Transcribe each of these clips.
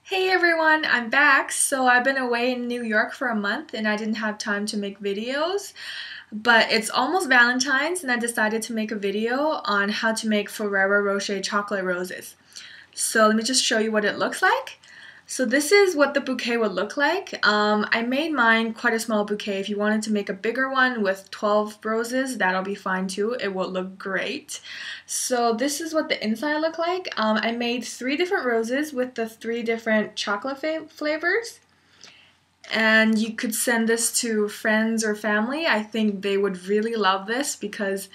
Hey everyone, I'm back. So I've been away in New York for a month and I didn't have time to make videos, but it's almost Valentine's and I decided to make a video on how to make Ferrero Rocher chocolate roses. So let me just show you what it looks like. So this is what the bouquet would look like. I made mine quite a small bouquet. If you wanted to make a bigger one with 12 roses, that'll be fine too. It will look great. So this is what the inside looked like. I made 3 different roses with the 3 different chocolate flavors. And you could send this to friends or family. I think they would really love this because,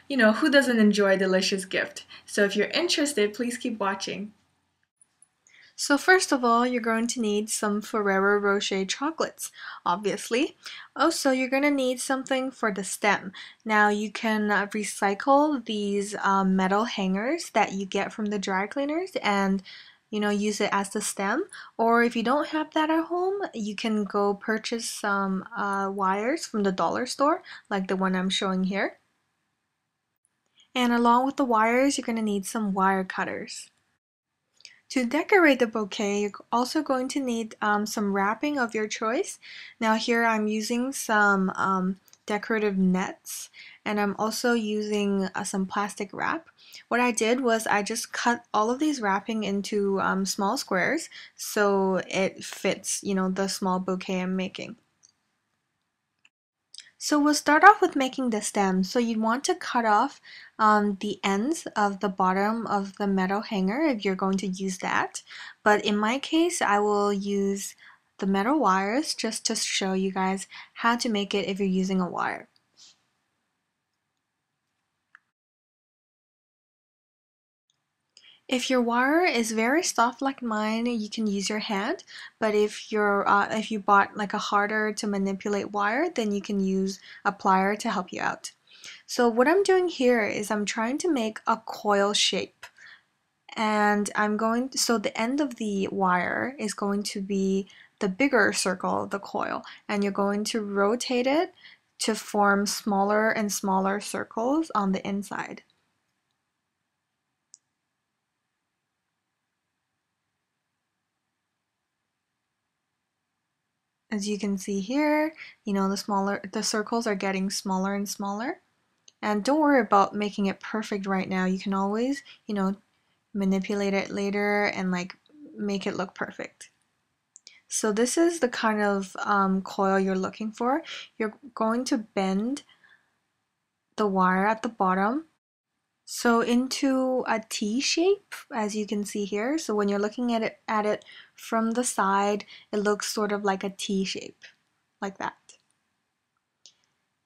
who doesn't enjoy a delicious gift? So if you're interested, please keep watching. So first of all, you're going to need some Ferrero Rocher chocolates, obviously. Also, you're going to need something for the stem. Now, you can recycle these metal hangers that you get from the dry cleaners and use it as the stem. Or if you don't have that at home, you can go purchase some wires from the dollar store, like the one I'm showing here. And along with the wires, you're going to need some wire cutters. To decorate the bouquet, you're also going to need some wrapping of your choice. Now here I'm using some decorative nets and I'm also using some plastic wrap. What I did was I just cut all of these wrapping into small squares so it fits, the small bouquet I'm making. So we'll start off with making the stem. So you'd want to cut off the ends of the bottom of the metal hanger if you're going to use that. But in my case, I will use the metal wires just to show you guys how to make it if you're using a wire. If your wire is very soft like mine, you can use your hand. But if you bought like a harder to manipulate wire, then you can use a plier to help you out. So what I'm doing here is I'm trying to make a coil shape. And so the end of the wire is going to be the bigger circle of the coil. And you're going to rotate it to form smaller and smaller circles on the inside. As you can see here, the circles are getting smaller and smaller. And don't worry about making it perfect right now. You can always, manipulate it later and like make it look perfect. So this is the kind of coil you're looking for. You're going to bend the wire at the bottom so into a T shape, as you can see here. So when you're looking at it from the side, it looks sort of like a T shape, like that.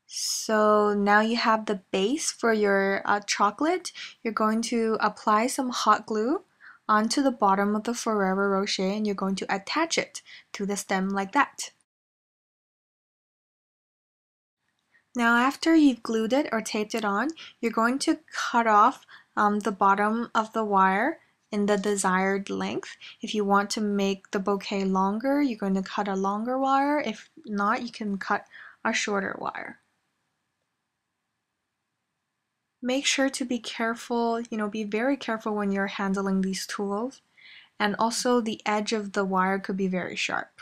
So now you have the base for your chocolate. You're going to apply some hot glue onto the bottom of the Ferrero Rocher and you're going to attach it to the stem like that. Now after you've glued it or taped it on, you're going to cut off the bottom of the wire in the desired length. If you want to make the bouquet longer, you're going to cut a longer wire. If not, you can cut a shorter wire. Make sure to be careful, be very careful when you're handling these tools. And also the edge of the wire could be very sharp.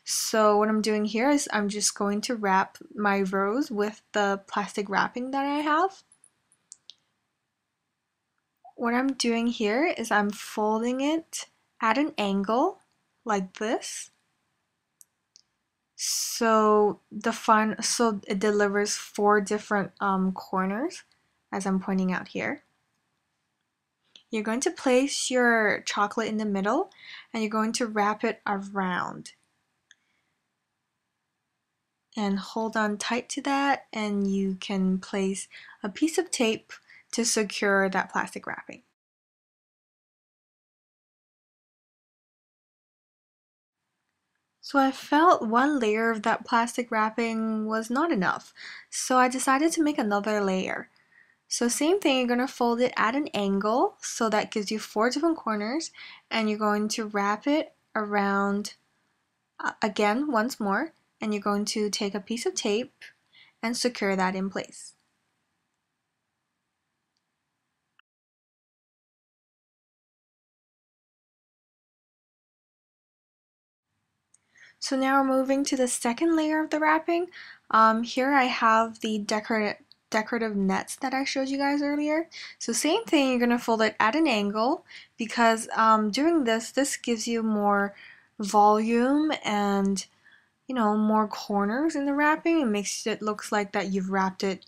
So what I'm doing here is I'm just going to wrap my rose with the plastic wrapping that I have. What I'm doing here is I'm folding it at an angle like this. So it delivers 4 different corners as I'm pointing out here. You're going to place your chocolate in the middle and you're going to wrap it around. And hold on tight to that and you can place a piece of tape to secure that plastic wrapping. So I felt one layer of that plastic wrapping was not enough, so I decided to make another layer. So same thing, you're going to fold it at an angle, so that gives you 4 different corners, and you're going to wrap it around again once more, and you're going to take a piece of tape and secure that in place. So now we're moving to the second layer of the wrapping. Here I have the decorative nets that I showed you guys earlier. So same thing, you're gonna fold it at an angle because doing this gives you more volume and more corners in the wrapping. It makes it looks like that you've wrapped it,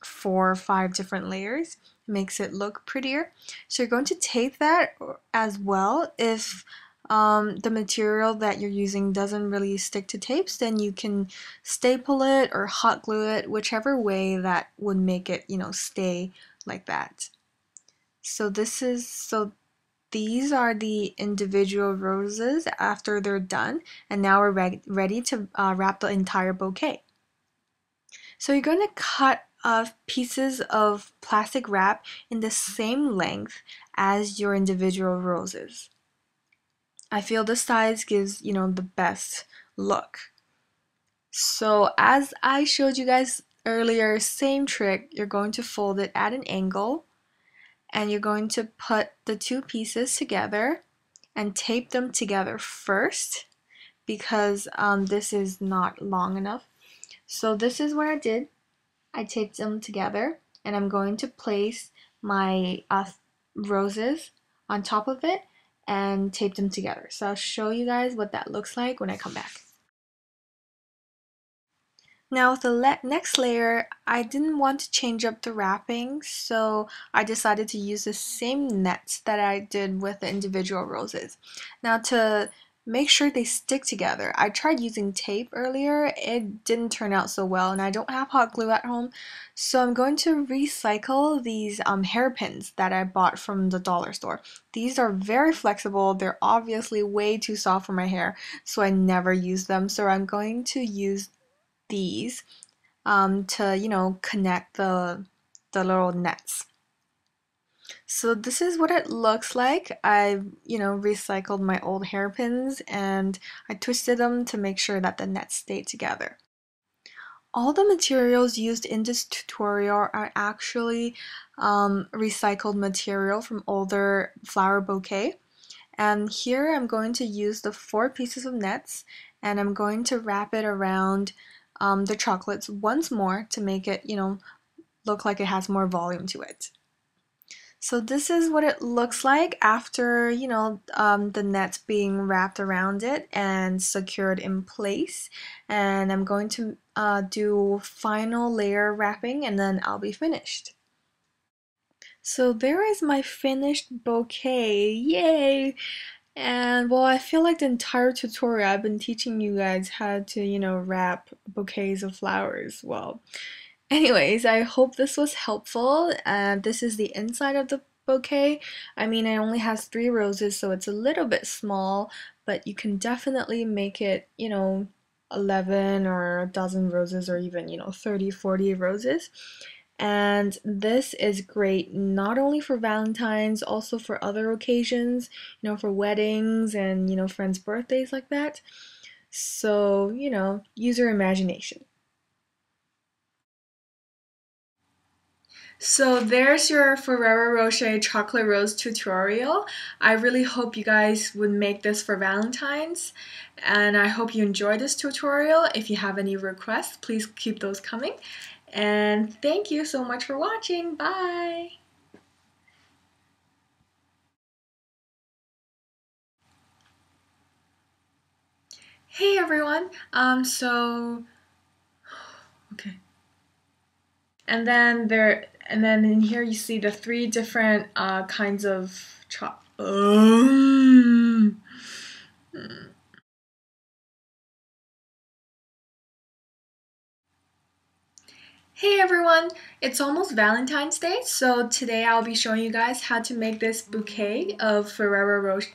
4 or 5 different layers. It makes it look prettier. So you're going to tape that as well. If the material that you're using doesn't really stick to tapes, then you can staple it or hot glue it, whichever way that would make it, stay like that. So these are the individual roses after they're done, and now we're ready to wrap the entire bouquet. So you're going to cut pieces of plastic wrap in the same length as your individual roses. I feel this size gives, the best look. So as I showed you guys earlier, same trick, you're going to fold it at an angle and you're going to put the 2 pieces together and tape them together first because this is not long enough. So this is what I did. I taped them together and I'm going to place my roses on top of it and tape them together. So I'll show you guys what that looks like when I come back. Now with the next layer, I didn't want to change up the wrapping, so I decided to use the same nets that I did with the individual roses. Now to make sure they stick together, I tried using tape earlier. It didn't turn out so well, and I don't have hot glue at home, so I'm going to recycle these hairpins that I bought from the dollar store. These are very flexible. They're obviously way too soft for my hair, so I never use them. So I'm going to use these to connect the little nets. So this is what it looks like. I've recycled my old hairpins and I twisted them to make sure that the nets stay together. All the materials used in this tutorial are actually recycled material from older flower bouquet. And here I'm going to use the 4 pieces of nets and I'm going to wrap it around the chocolates once more to make it, look like it has more volume to it. So this is what it looks like after, the nets being wrapped around it and secured in place. And I'm going to do final layer wrapping and then I'll be finished. So there is my finished bouquet, yay! And well, I feel like the entire tutorial I've been teaching you guys how to, wrap bouquets of flowers. Well, anyways, I hope this was helpful. This is the inside of the bouquet. I mean, it only has 3 roses, so it's a little bit small, but you can definitely make it, 11 or a dozen roses or even, 30, 40 roses. And this is great not only for Valentine's, also for other occasions, for weddings and, friends' birthdays like that. So, use your imagination. So there's your Ferrero Rocher chocolate rose tutorial. I really hope you guys would make this for Valentine's, and I hope you enjoyed this tutorial. If you have any requests, please keep those coming. And thank you so much for watching. Bye! Hey everyone. Okay. And then in here you see the 3 different kinds of chop. Hey everyone, it's almost Valentine's Day, so today I'll be showing you guys how to make this bouquet of Ferrero Rocher.